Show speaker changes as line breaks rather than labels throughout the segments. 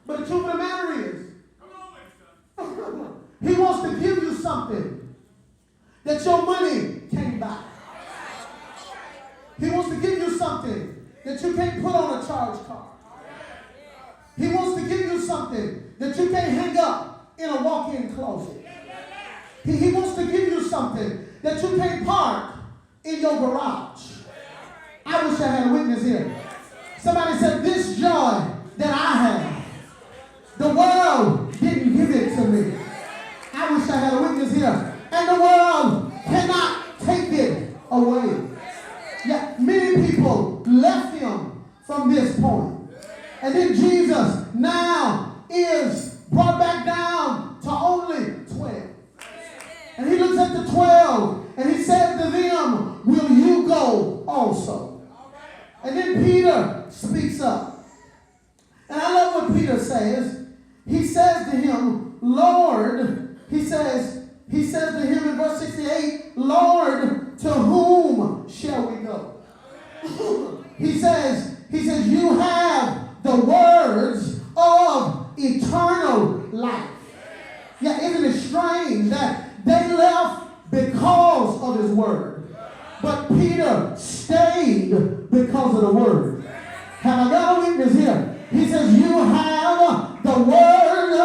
But the truth of the matter is, he wants to give you something that your money can't buy. He wants to give you something that you can't put on a charge card. He wants to give you something that you can't hang up in a walk-in closet. He wants to give you something that you can't park in your garage. I wish I had a witness here. Somebody said, this joy that I have, the world didn't give it to me. I wish I had a witness here. And the world cannot take it away. Yeah, many people left him from this point. And then Jesus now is brought back down to only 12. And he looks at the 12 and he says to them, will you go also? And then Peter speaks up. And I love what Peter says. He says to him, Lord, he says to him in verse 68, Lord, to whom shall we go? He says, you have the words of eternal life. Yeah, isn't it strange that they left because of his word, but Peter stayed because of the word? Have I got a witness here? He says, you have the word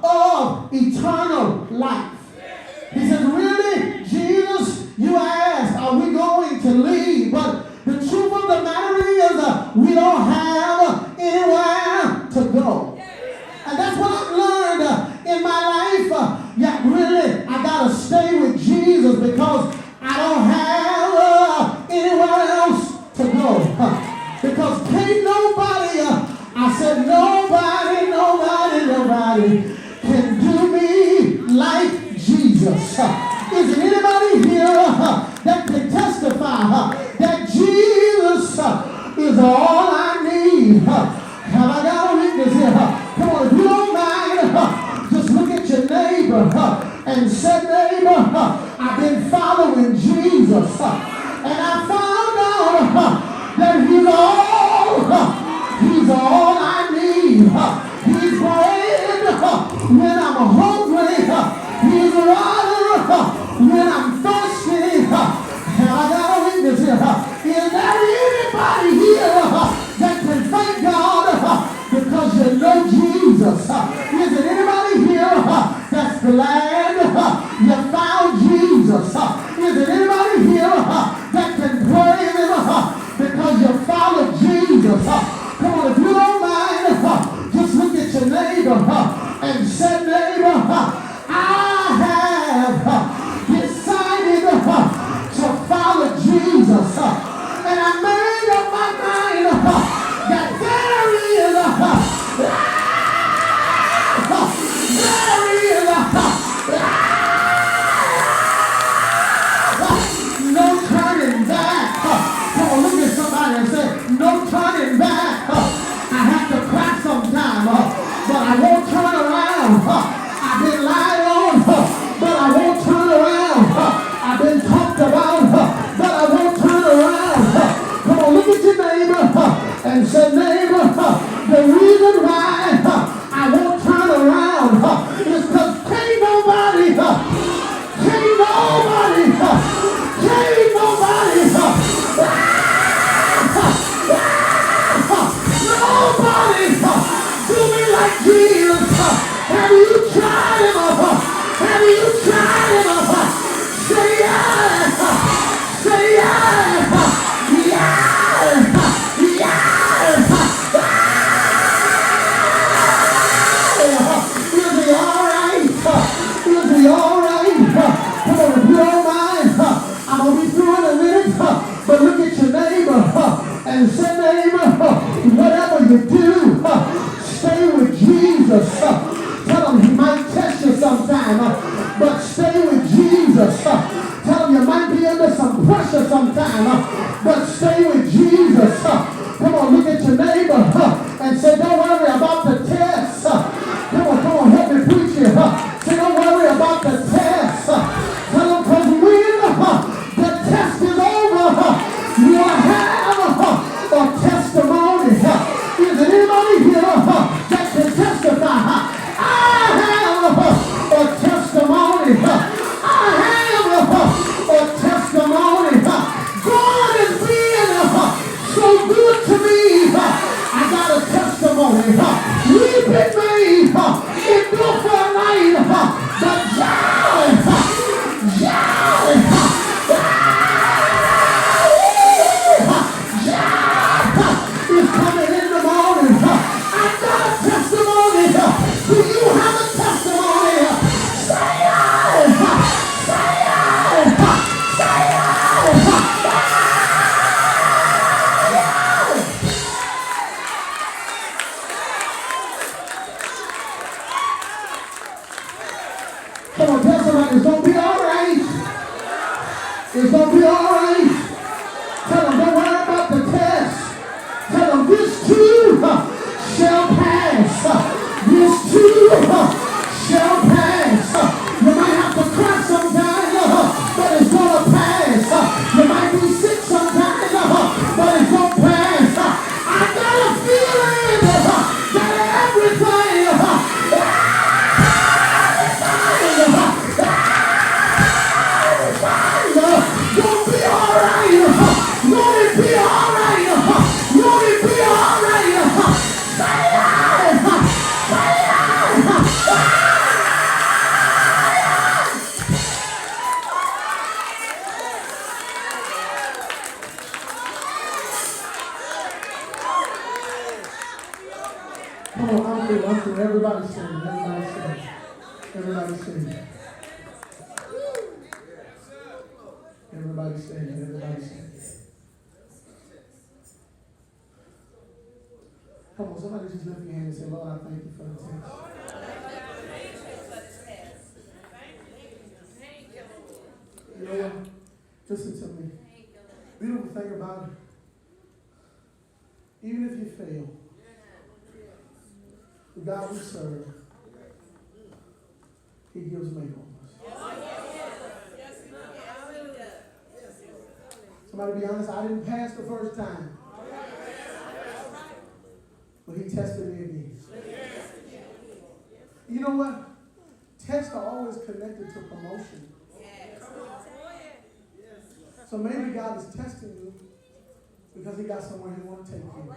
of eternal life. He says, really, Jesus, you asked, are we going to leave? But the truth of the matter is, we don't have anywhere to go. And that's what I've learned in my life. Yeah, really, I got to stay with Jesus because I don't have anywhere else to go. Because can't nobody, I said nobody can do me like Jesus. Is there anybody here that can testify that Jesus is all I need? Have I got a witness here? Come on, if you don't mind, just look at your neighbor and say, neighbor, I've been following Jesus. And I found out that he's all I need. He's bread when I'm hungry. He's water when I'm thirsty. Have I got a witness here? Is there anybody here that can thank God because you know Jesus? Is there anybody here that's glad you found Jesus? Is there anybody here that can praise him because you followed Jesus? Come on, if you don't mind, just look at your neighbor and say, neighbor, I have decided to follow Jesus. And I made up my mind that there is no turning back. Come on, look at somebody and say, no turning back. I have to cry sometime, but I won't turn around. I've been lied on, but I won't turn around. I've been talked about, but I won't turn around. Come on, look at your neighbor and say, neighbor, the reason why I won't turn around is because can't nobody do me like Jesus. Have you tried him? Have you tried him? Say yes. Say yes. Yes. Yes. Is he all right? Is he all right? Come on, if you don't mind, I'm going to be through in a minute. But look at your neighbor and say, neighbor, whatever you do, stay with Jesus. Tell him he might test you sometime, but stay with Jesus. Tell him you might be under some pressure sometime, but stay with Jesus. Come on, look at your neighbor and say, don't worry about the test. Come on, help me preach here. Say, don't worry about the test. Tell him, because when the test is over, you will have a testimony. Is there anybody here that can testify morning. Weeping may endure for a night, but joy is coming in the morning. I got a testimony. Do you have a testimony? Say it! Say it! Say it! Come on, tell somebody it's going to be all right. It's going to be all right. Tell them don't worry about the test. Tell them this too shall pass. This too shall pass. You might have to cry sometime, but it's going to pass. You might be sick sometime, but it's going to pass. I got a feeling that everything gonna be all right. Won't it be all right? Won't it be all right? Say it! Say it! Come on, I'm through. Everybody sing. Everybody sing. Everybody sing. Everybody sing. Everybody sing. Come on, somebody just lift your hand and say, Lord, I thank you for the test. You know what? Listen to me. Beautiful thing about it, even if you fail, the God we serve, He gives makeovers. Somebody be honest, I didn't pass the first time. But He tested me again. You know what? Tests are always connected to promotion. So maybe God is testing you because He got somewhere He wants to take you.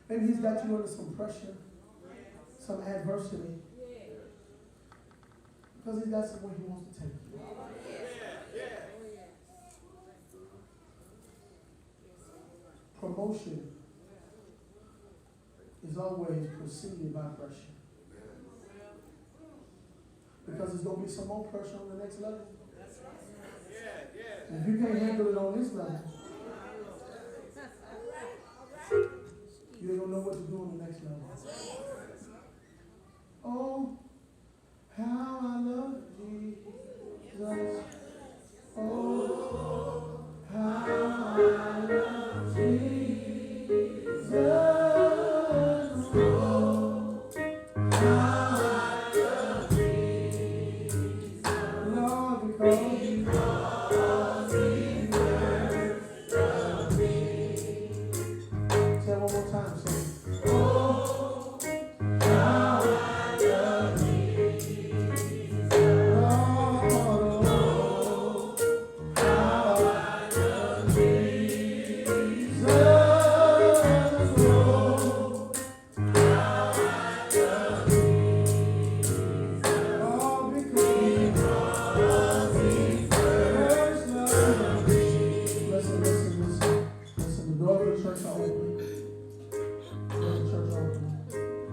Maybe He's got you under some pressure, some adversity, because He's got somewhere He wants to take you. Promotion is always preceded by pressure. Because there's going to be some more pressure on the next level. And if you can't handle it on this level, you don't know what to do on the next level.